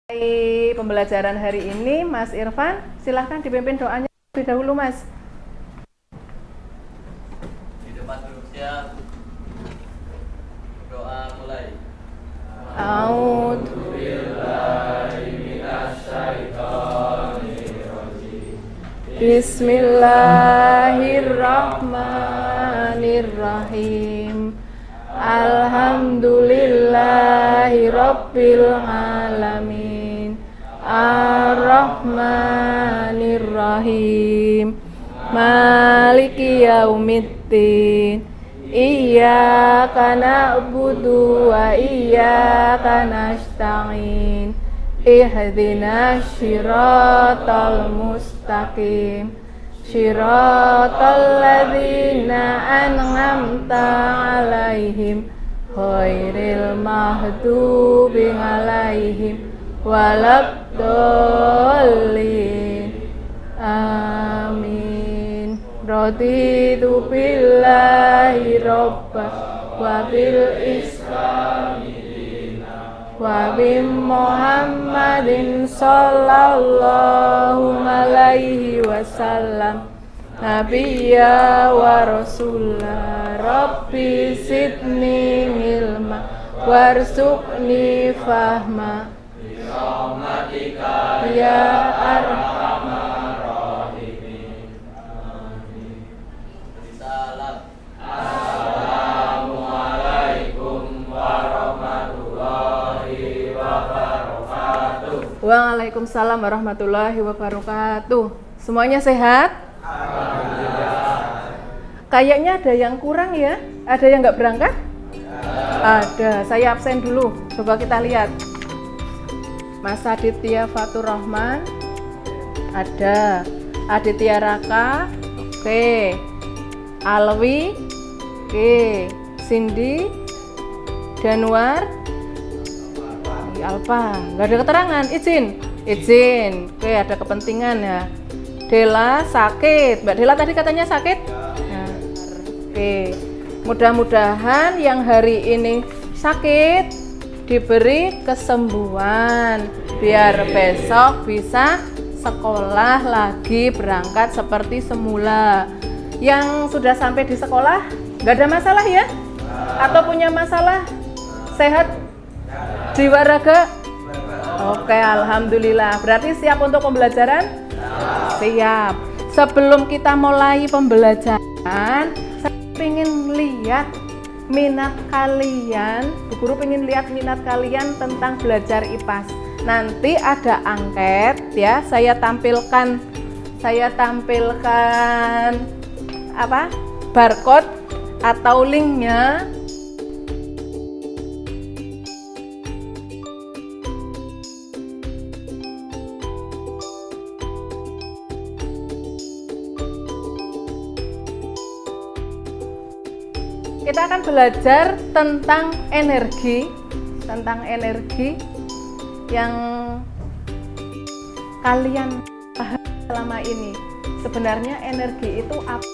Pembelajaran hari ini, Mas Irfan, silahkan dipimpin doanya lebih dahulu, Mas. Di tempat duduk siap. Doa mulai. A'udzu Bismillahirrahmanirrahim. Alhamdulillahi Rabbil Alamin. Ar-Rahmanir-Rahim. Maliki Yaumiddin. Iyyaka na'budu wa iyyaka nasta'in. Ihdinas siratal mustaqim. Shiratal ladzina an'amta 'alaihim ghairil maghdubi 'alaihim waladdallin. Amin. Raditu billahi rabban wa bil islami wa bi Muhammadin sallallahu alaihi wasallam nabiyya wa rasulah. Rabbi zidni ilma warzuqni fahma birahmatika ya arhamar rahimin. Salam. Assalamualaikum warahmatullahi wabarakatuh. Waalaikumsalam warahmatullahi wabarakatuh. Semuanya sehat? Alhamdulillah. Kayaknya ada yang kurang ya? Ada yang nggak berangkat? Ada. Saya absen dulu. Coba kita lihat. Mas Aditya Fatur Rahman. Ada. Aditya Raka. Oke. Alwi. Oke. Cindy. Januar. Alfa, nggak ada keterangan, izin. Oke, ada kepentingan ya. Dela sakit, Mbak Dela tadi katanya sakit. Nah, oke, mudah-mudahan yang hari ini sakit diberi kesembuhan, biar besok bisa sekolah lagi, berangkat seperti semula. Yang sudah sampai di sekolah, nggak ada masalah ya? Atau punya masalah? Sehat? Jiwa raga? Oke, alhamdulillah. Berarti siap untuk pembelajaran? Siap. Sebelum kita mulai pembelajaran, saya ingin lihat minat kalian. Bu Guru ingin lihat minat kalian tentang belajar IPAS. Nanti ada angket ya. Saya tampilkan apa? Barcode atau linknya. Kita akan belajar tentang energi yang kalian paham selama ini. Sebenarnya energi itu apa?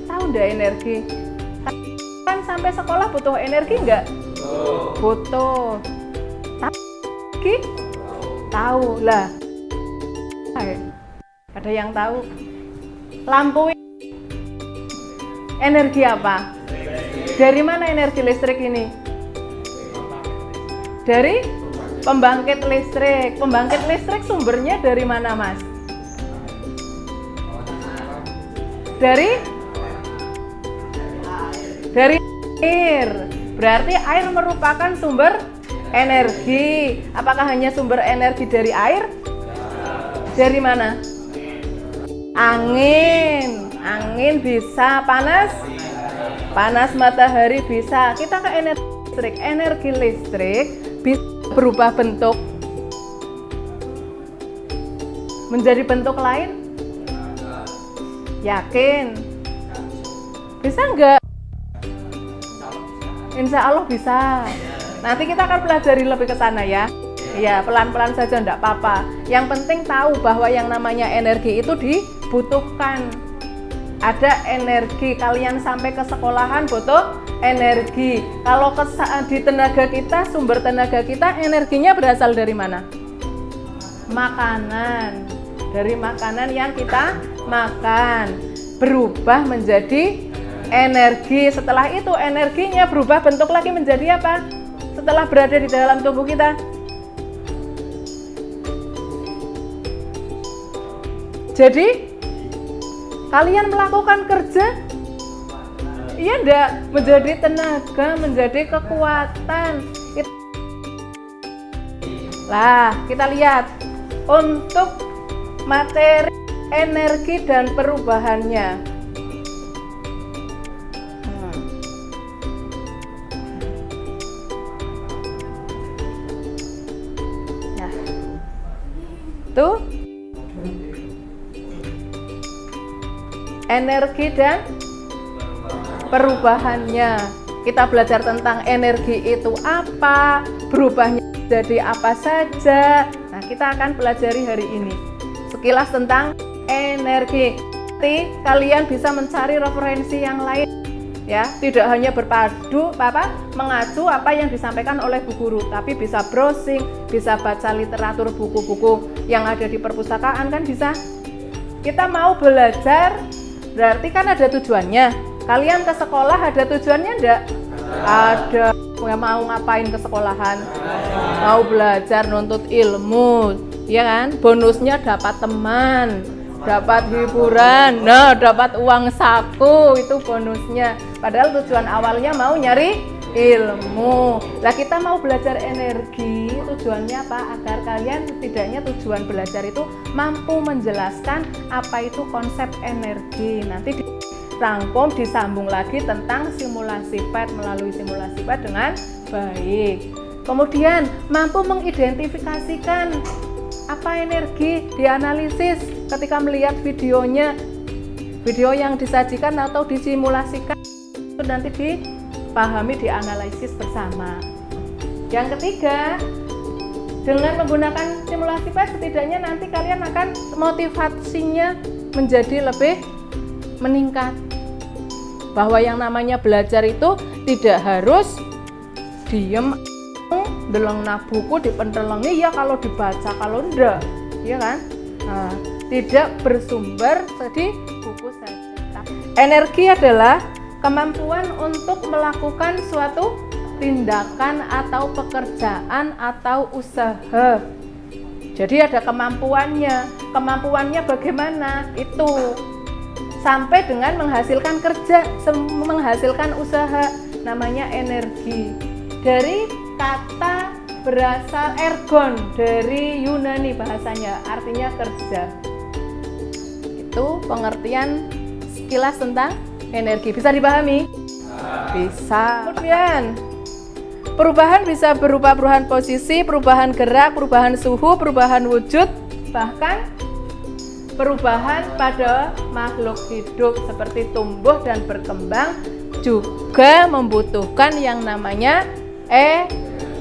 Tahu nggak energi? Kan sampai sekolah butuh energi nggak? Butuh. Tahu? Tahu lah. Ada yang tahu? Lampu energi apa? Dari mana energi listrik ini? Dari pembangkit listrik. Pembangkit listrik sumbernya dari mana, Mas? Dari air. Berarti air merupakan sumber energi. Apakah hanya sumber energi dari air? Dari mana? Angin bisa, panas matahari bisa. Kita ke energi listrik bisa berubah bentuk menjadi bentuk lain. Yakin? Bisa nggak? Insya Allah bisa. Nanti kita akan pelajari lebih ke sana ya. Ya, pelan-pelan saja, enggak apa-apa. Yang penting tahu bahwa yang namanya energi itu dibutuhkan. Ada energi, kalian sampai ke sekolahan butuh energi. Kalau di tenaga kita, sumber tenaga kita, energinya berasal dari mana? Makanan. Dari makanan yang kita makan berubah menjadi energi. Setelah itu energinya berubah bentuk lagi menjadi apa? Setelah berada di dalam tubuh kita. Jadi kalian melakukan kerja, iya enggak? Menjadi tenaga, menjadi kekuatan. Lah, kita lihat untuk materi, energi, dan perubahannya. Nah, tuh energi dan perubahannya. Kita belajar tentang energi itu apa, berubahnya jadi apa saja. Nah, kita akan pelajari hari ini sekilas tentang energi. Nanti kalian bisa mencari referensi yang lain, ya, tidak hanya mengacu apa yang disampaikan oleh Bu Guru, tapi bisa browsing, bisa baca literatur, buku-buku yang ada di perpustakaan, kan bisa. Kita mau belajar, berarti kan ada tujuannya. Kalian ke sekolah ada tujuannya enggak? Ada. Mau ngapain ke sekolahan? Mau belajar, nuntut ilmu, ya kan? Bonusnya dapat teman, dapat hiburan, nah dapat uang saku, itu bonusnya. Padahal tujuan awalnya mau nyari ilmu. Lah kita mau belajar energi, tujuannya apa? Agar kalian setidaknya tujuan belajar itu mampu menjelaskan apa itu konsep energi. Nanti rangkum, disambung lagi tentang simulasi PET, melalui simulasi PET dengan baik. Kemudian mampu mengidentifikasikan apa energi, dianalisis ketika melihat videonya, video yang disajikan atau disimulasikan, itu nanti dipahami, dianalisis bersama. Yang ketiga, dengan menggunakan simulasi PET setidaknya nanti kalian akan motivasinya menjadi lebih meningkat. Bahwa yang namanya belajar itu tidak harus diem deleng buku dipentelengi, ya kalau dibaca, kalau enggak, ya kan? Nah, tidak bersumber di buku saja. Energi adalah kemampuan untuk melakukan suatu tindakan atau pekerjaan atau usaha. Jadi ada kemampuannya. Kemampuannya bagaimana? Itu sampai dengan menghasilkan kerja, menghasilkan usaha, namanya energi. Dari kata berasal ergon, dari Yunani bahasanya, artinya kerja. Itu pengertian sekilas tentang energi. Bisa dipahami? Bisa. Kemudian perubahan bisa berupa perubahan posisi, perubahan gerak, perubahan suhu, perubahan wujud, bahkan perubahan pada makhluk hidup seperti tumbuh dan berkembang juga membutuhkan yang namanya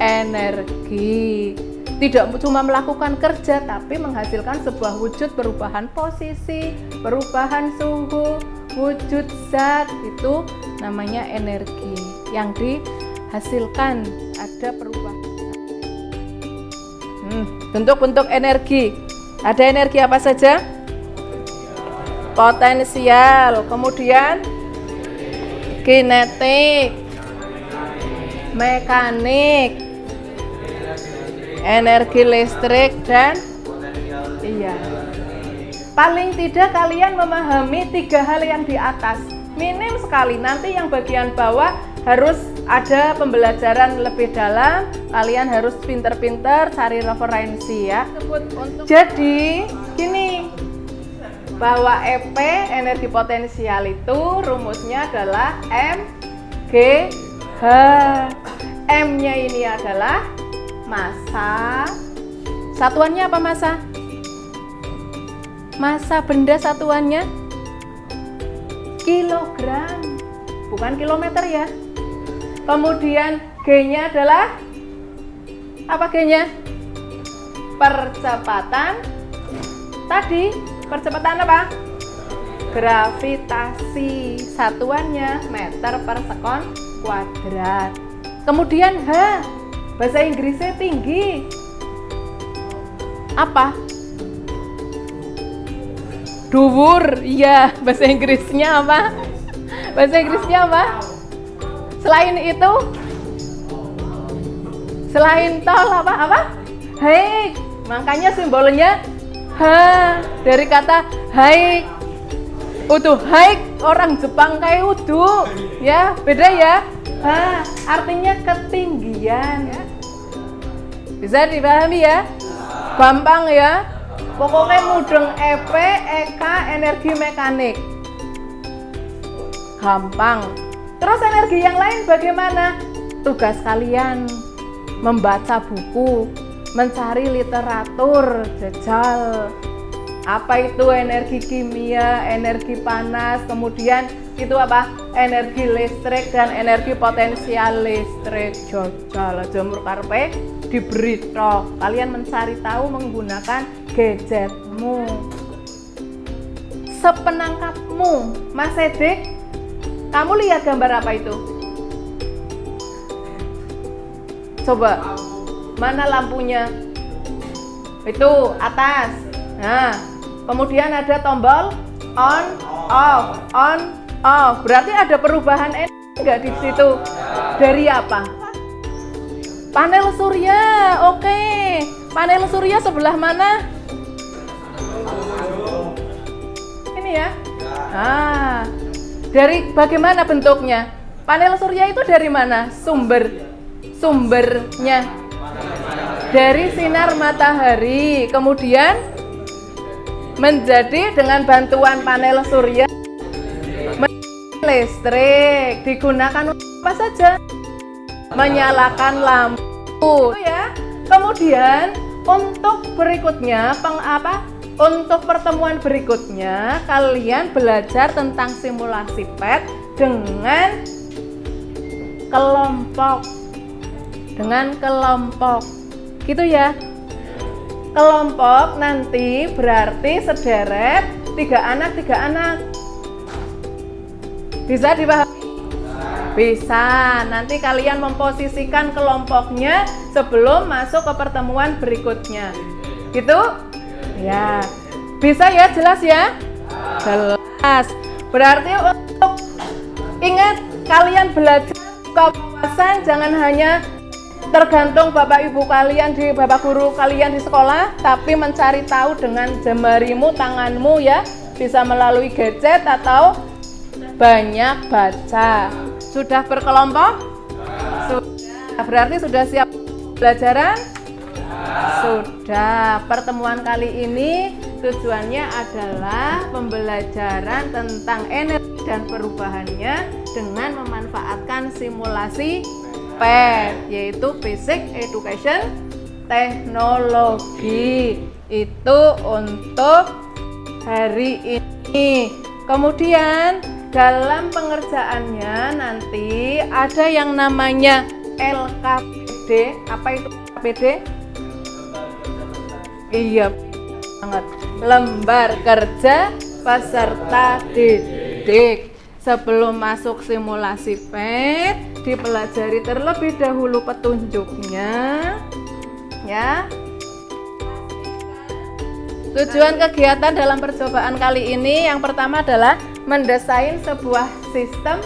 energi. Tidak cuma melakukan kerja tapi menghasilkan sebuah wujud, perubahan posisi, perubahan suhu, wujud zat, itu namanya energi yang dihasilkan. Ada perubahan. Bentuk-bentuk energi. Ada energi apa saja? Potensial, kemudian kinetik, mekanik, energi listrik, dan paling tidak kalian memahami 3 hal yang di atas, minim sekali. Nanti yang bagian bawah harus ada pembelajaran lebih dalam, kalian harus pinter-pinter cari referensi, ya. Jadi gini, bahwa EP, energi potensial, itu rumusnya adalah MGH. M-nya ini adalah massa. Satuannya apa massa? Massa benda satuannya kilogram, bukan kilometer, ya. Kemudian G-nya adalah apa? G-nya percepatan. Tadi percepatan apa? Gravitasi. Satuannya meter per kuadrat. Kemudian H, bahasa Inggrisnya tinggi. Apa? Dhuwur. Iya, bahasa Inggrisnya apa? Bahasa Inggrisnya apa? Selain itu? Selain tall apa? High. Makanya simbolnya H dari kata high. Utuh high orang Jepang kayak udu. Ya, beda ya. H artinya ketinggian. Bisa dipahami ya? Gampang ya. Pokoknya mudeng EP, EK, energi mekanik. Gampang. Terus energi yang lain bagaimana? Tugas kalian membaca buku, mencari literatur, jajal. Apa itu energi kimia, energi panas, kemudian itu apa? Energi listrik dan energi potensial listrik. Jajal, jamur karpe diberi toh. Kalian mencari tahu menggunakan gadgetmu. Sepenangkapmu, Mas Edik, kamu lihat gambar apa itu? Coba, mana lampunya? Itu atas. Nah, kemudian ada tombol on, off. Berarti ada perubahan energi nggak di situ? Dari apa? Panel surya. Oke. Panel surya sebelah mana? Ini ya. Ah. Dari bagaimana bentuknya? Panel surya itu dari mana? Sumbernya dari sinar matahari. Kemudian menjadi dengan bantuan panel surya listrik. Digunakan apa saja? Menyalakan lampu ya. Kemudian untuk berikutnya untuk pertemuan berikutnya kalian belajar tentang simulasi PET dengan kelompok. Gitu ya. Kelompok nanti berarti sederet 3 anak. Bisa dipahami? Bisa. Nanti kalian memposisikan kelompoknya sebelum masuk ke pertemuan berikutnya. Gitu? Ya. Bisa ya? Jelas ya? Jelas. Berarti untuk ingat kalian belajar wawasan jangan hanya tergantung bapak ibu kalian bapak guru kalian di sekolah, tapi mencari tahu dengan jemarimu, tanganmu ya. Bisa melalui gadget atau banyak baca. Sudah berkelompok? Sudah. Berarti sudah siap pelajaran? Sudah. Pertemuan kali ini tujuannya adalah pembelajaran tentang energi dan perubahannya dengan memanfaatkan simulasi PET, yaitu Basic Education Teknologi. Itu untuk hari ini. Kemudian dalam pengerjaannya nanti ada yang namanya LKPD. Apa itu LKPD? Iya banget. Lembar kerja peserta didik. Sebelum masuk simulasi PET, dipelajari terlebih dahulu petunjuknya. Ya. Tujuan kegiatan dalam percobaan kali ini yang pertama adalah mendesain sebuah sistem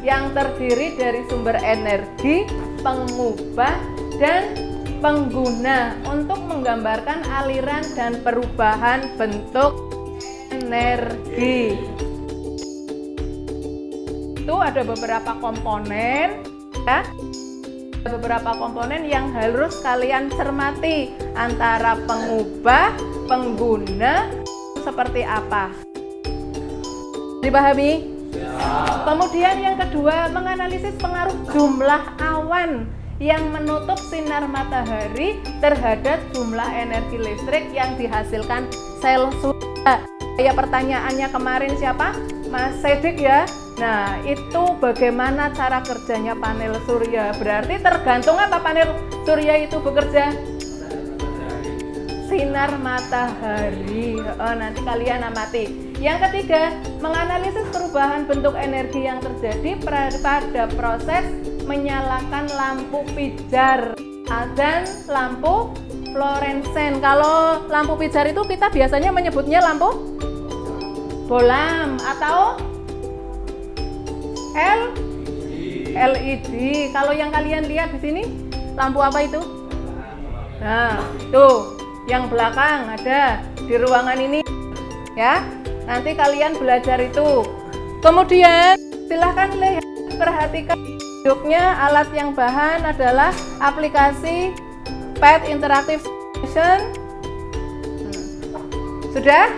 yang terdiri dari sumber energi, pengubah, dan pengguna untuk menggambarkan aliran dan perubahan bentuk energi. Itu ada beberapa komponen ya. Ada beberapa komponen yang harus kalian cermati antara pengubah, pengguna seperti apa. Dipahami? Kemudian yang kedua, menganalisis pengaruh jumlah awan yang menutup sinar matahari terhadap jumlah energi listrik yang dihasilkan sel surya. Ya, pertanyaannya kemarin siapa? Mas Sedik ya. Nah, itu bagaimana cara kerjanya panel surya? Berarti tergantung apa panel surya itu bekerja? Sinar matahari. Nanti kalian amati. Yang ketiga, menganalisis perubahan bentuk energi yang terjadi pada proses menyalakan lampu pijar dan lampu fluorescen. Kalau lampu pijar itu kita biasanya menyebutnya lampu bolam atau LED. Kalau yang kalian lihat di sini, lampu apa itu? Nah, tuh, yang belakang ada di ruangan ini, ya. Nanti kalian belajar itu. Kemudian silahkan lihat, perhatikan bentuknya. Alat yang bahan adalah aplikasi PET Interactive Station. Sudah?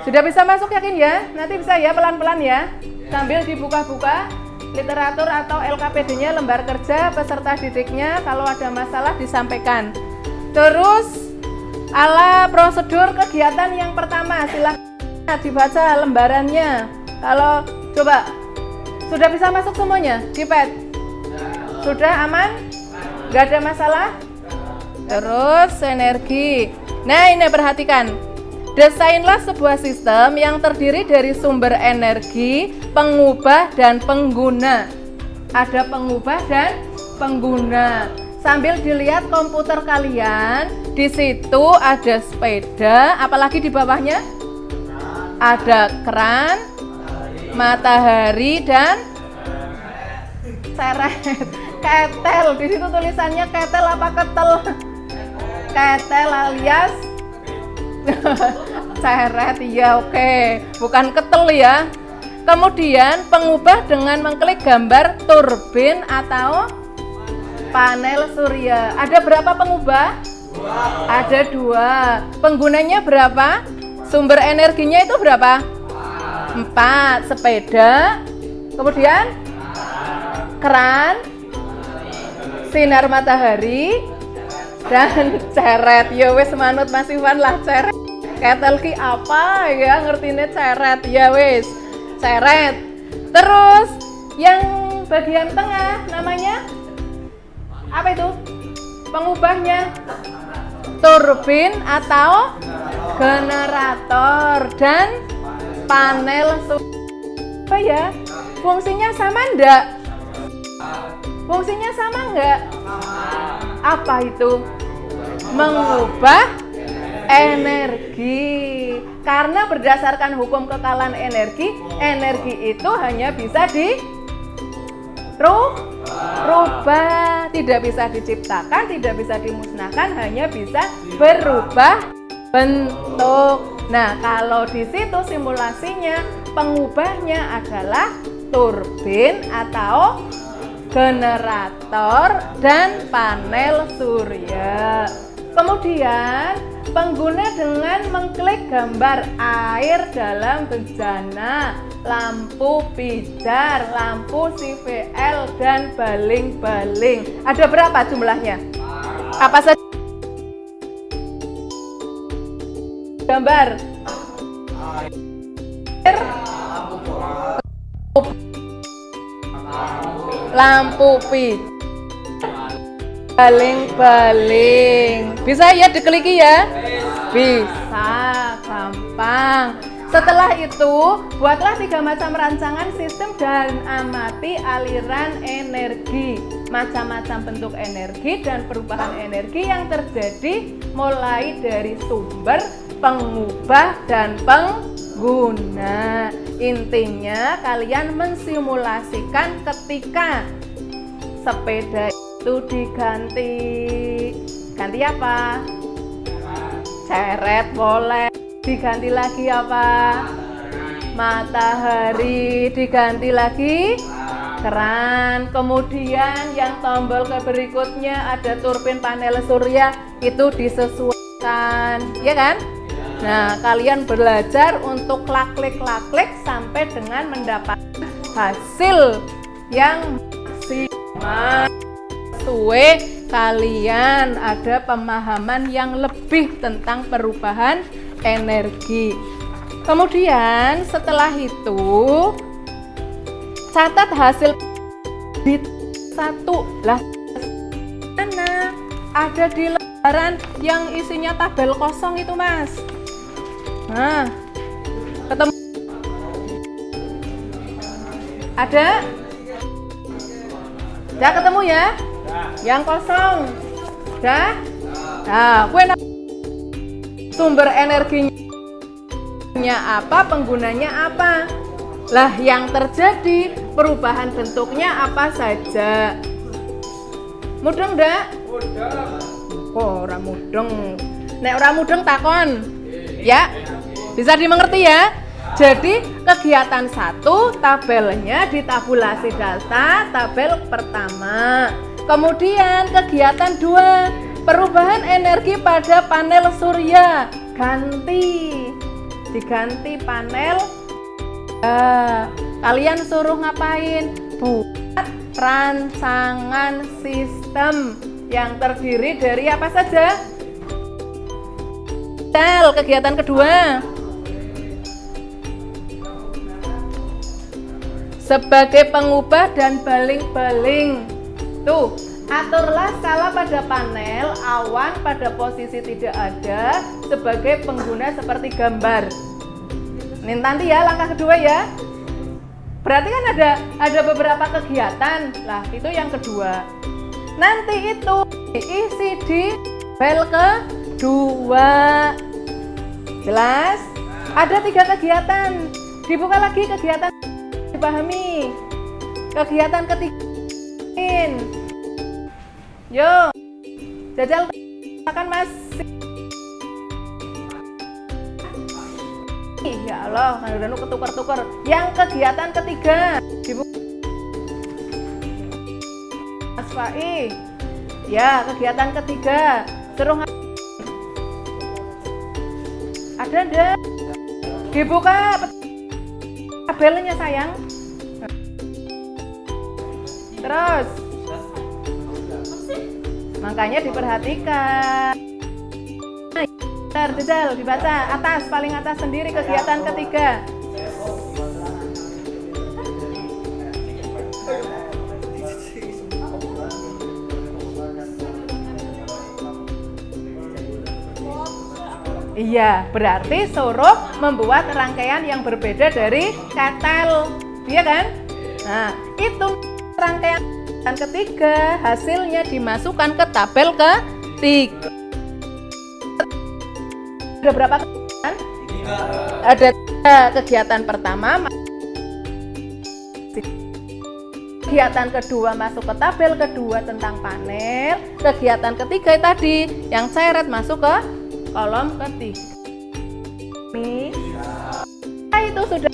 Sudah bisa masuk, yakin ya? Nanti bisa ya, pelan-pelan ya. Sambil dibuka-buka literatur atau LKPD-nya, lembar kerja peserta didiknya. Kalau ada masalah disampaikan. Terus ala prosedur kegiatan yang pertama, silahkan dibaca lembarannya. Kalau coba sudah bisa masuk semuanya di PET? Sudah aman? Gak ada masalah? Terus energi. Nah, ini perhatikan. Desainlah sebuah sistem yang terdiri dari sumber energi, pengubah, dan pengguna. Ada pengubah dan pengguna. Sambil dilihat komputer kalian, di situ ada sepeda, apalagi di bawahnya? Ada keran, matahari, dan seret, ketel. Di situ tulisannya ketel apa ketel? Ketel alias seret, ya oke. Bukan ketel ya. Kemudian pengubah dengan mengklik gambar turbin atau panel surya. Ada berapa pengubah? Ada 2. Penggunanya berapa? Sumber energinya itu berapa? 4. Sepeda, kemudian keran, sinar matahari, dan ceret. Ya wis manut Mas Iwan lah, ceret. Ketel ki apa ya, ngertine ceret. Ya wis, ceret. Terus yang bagian tengah namanya apa itu? Pengubahnya turbin atau generator dan panel surya. Ya, fungsinya sama enggak? Fungsinya sama enggak? Apa itu? Mengubah energi. Karena berdasarkan hukum kekalan energi, energi itu hanya bisa dirubah, tidak bisa diciptakan, tidak bisa dimusnahkan, hanya bisa berubah bentuk. Nah, kalau di situ simulasinya pengubahnya adalah turbin atau generator dan panel surya. Kemudian pengguna dengan mengklik gambar air dalam bejana, lampu pijar, lampu CVL, dan baling-baling. Ada berapa jumlahnya? Apa saja? Gambar air, lampu pijar, baling-baling. Bisa ya dikliki ya? Bisa, gampang. Setelah itu, buatlah 3 macam rancangan sistem dan amati aliran energi, macam-macam bentuk energi dan perubahan energi yang terjadi mulai dari sumber, pengubah, dan pengguna. Intinya kalian mensimulasikan ketika sepeda itu diganti. Ganti apa? Ceret boleh. Diganti lagi apa? Matahari. Diganti lagi keran. Kemudian yang tombol ke berikutnya ada turbin panel surya, itu disesuaikan, ya kan? Nah, kalian belajar untuk klik-klik sampai dengan mendapatkan hasil yang maksimal. Sesuai kalian ada pemahaman yang lebih tentang perubahan energi. Kemudian setelah itu catat hasil di 1 lah. Mana ada di lembaran yang isinya tabel kosong itu, Mas. Nah, ketemu Ada? Udah ketemu ya? Yang kosong. Udah? Nah, sumber energinya apa, penggunanya apa? Lah, yang terjadi perubahan bentuknya apa saja? Mudeng ndak? Mudeng. Oh, ora mudeng. Nek ora mudeng takon. Ya. Bisa dimengerti ya? Jadi kegiatan 1 tabelnya ditabulasi data tabel pertama. Kemudian kegiatan 2 perubahan energi pada panel surya diganti panel. Kalian suruh ngapain? Buat rancangan sistem yang terdiri dari apa saja? Kegiatan kedua sebagai pengubah dan baling-baling. Tuh, aturlah skala pada panel awan pada posisi tidak ada sebagai pengguna seperti gambar. Ini nanti ya langkah kedua ya. Berarti kan ada beberapa kegiatan. Lah, itu yang kedua. Nanti itu diisi di tabel kedua. Jelas? Ada 3 kegiatan. Dibuka lagi kegiatan, dipahami. Kegiatan ketiga. Yo, jajal akan masih. Ya Allah, kan udah ketukar-tukar. Yang kegiatan ketiga, dibuka. Mas Fai. Ya, kegiatan ketiga. Suruh ada dibuka tabelnya sayang. Terus makanya diperhatikan. Jajal dibaca atas, paling atas sendiri kegiatan ketiga. Iya, berarti suruh membuat rangkaian yang berbeda dari ketel, iya kan? Nah, itu rangkaian ketiga, hasilnya dimasukkan ke tabel ketiga. Ada berapa kegiatan? 3. Ada 3 kegiatan pertama. Kegiatan kedua masuk ke tabel kedua tentang panel. Kegiatan ketiga tadi yang seret masuk ke kolom ketiga. Itu sudah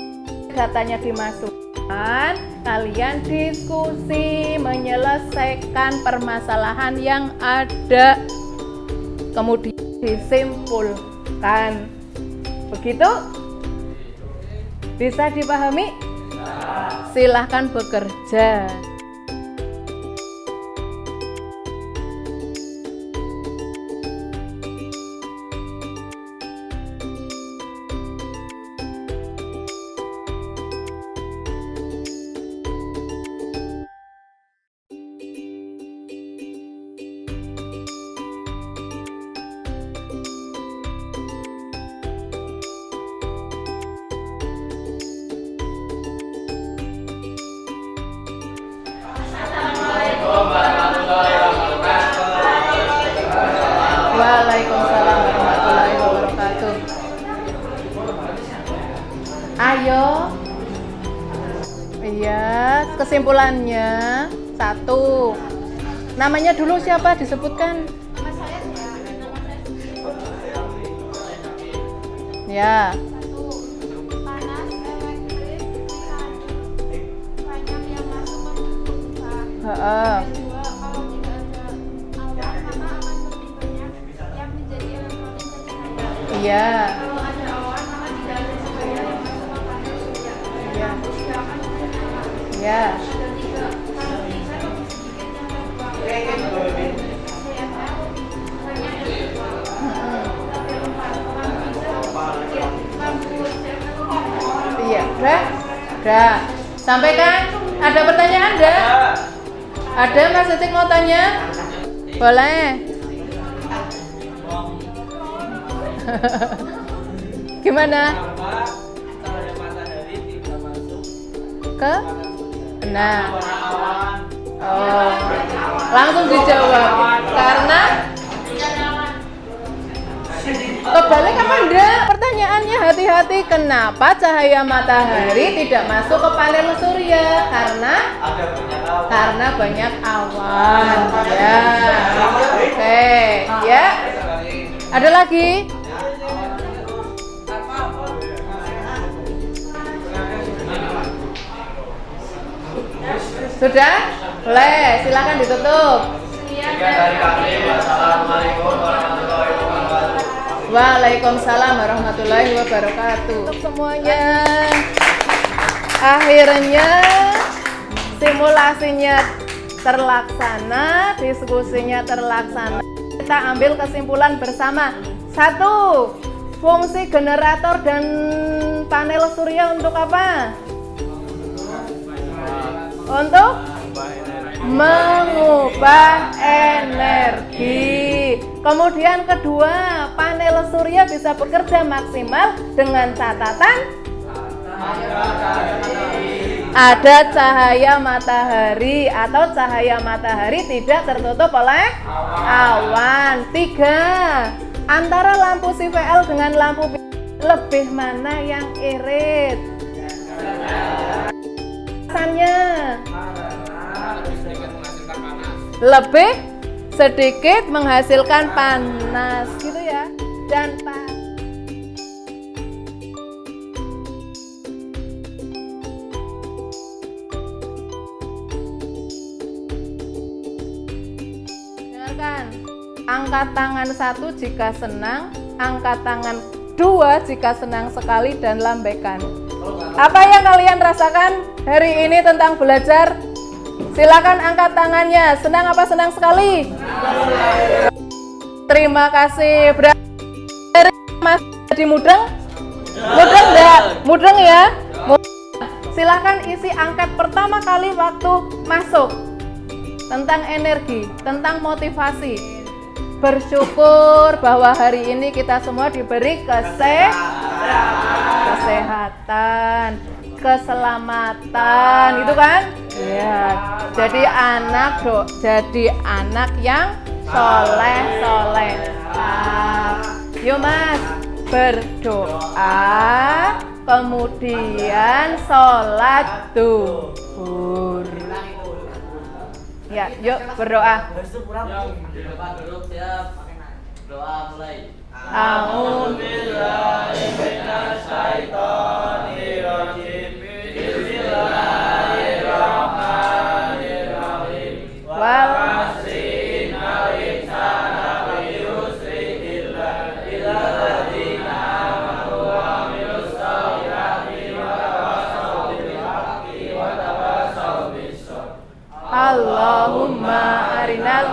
datanya dimasukkan, kalian diskusi menyelesaikan permasalahan yang ada, kemudian disimpulkan. Begitu? Bisa dipahami? Silahkan bekerja. Waalaikumsalam warahmatullahi wabarakatuh. Ayo. Iya, kesimpulannya 1. Namanya dulu siapa disebutkan? Ya. Panas, elektrik, mekanik, banyak yang masuk ke perusahaan. Yang kedua, kalau tidak ada awan, maka akan lebih banyak yang menjadi elektronik dan cahaya. Iya. Kalau ada awan, maka tidak ada cahaya yang masuk ke panel surya. Iya. Tidak akan menyala. Ya. Yang ketiga, kalau bisa lebih sedikit yang terbuang. Daya saya lebih banyak yang terbuang. Tapi empat, kalau bisa sedikit lampu cahaya. Iya, udah. Sampaikan. Ada pertanyaan enggak? Ada Mas Titik mau tanya? Boleh. Gimana? Kalau ada matahari tidak masuk Ke? Nah, oh, langsung dijawab karena kebalik apa enggak? Pertanyaannya hati-hati, kenapa cahaya matahari tidak masuk ke panel surya? Karena banyak awan. Ya, oke, ya. Ada lagi? Sudah? Boleh, silakan ditutup. Assalamualaikum warahmatullahi wabarakatuh. Waalaikumsalam warahmatullahi wabarakatuh. Untuk semuanya, akhirnya simulasinya terlaksana, diskusinya terlaksana. Kita ambil kesimpulan bersama. 1. Fungsi generator dan panel surya untuk apa? Untuk mengubah energi. Kemudian kedua, panel surya bisa bekerja maksimal dengan catatan ada cahaya matahari atau cahaya matahari tidak tertutup oleh awan. 3. Antara lampu CVL dengan lampu lebih mana yang irit? Alasannya lebih sedikit menghasilkan panas gitu ya. Dan dengarkan, angkat tangan 1 jika senang, angkat tangan 2 jika senang sekali dan lambaikan. Apa yang kalian rasakan hari ini tentang belajar? Silakan angkat tangannya. Senang apa senang sekali? Terima kasih. Berarti Mas jadi mudeng? Mudeng enggak? Mudeng ya? Silakan isi angkat pertama kali waktu masuk. Tentang energi, tentang motivasi. Bersyukur bahwa hari ini kita semua diberi kesehatan, keselamatan, itu kan? Ya. Jadi anak yang soleh. Yuk Mas, berdoa, kemudian sholat zuhur. Ya, yuk berdoa. Di depan duduk siap. Doa mulai. A'udzubillahiminasyaitonirrajim. Bismillahirrahmanirrahim. Wal Allahumma arinal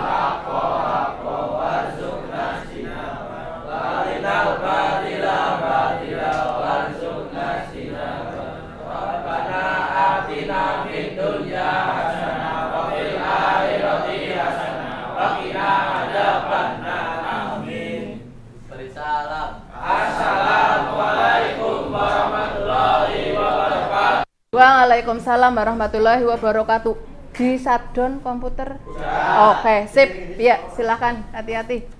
Beri salam. Assalamualaikum warahmatullahi wabarakatuh. Waalaikumsalam warahmatullahi wabarakatuh. Di shutdown komputer. Oke, sip. Ya, silakan. Hati-hati.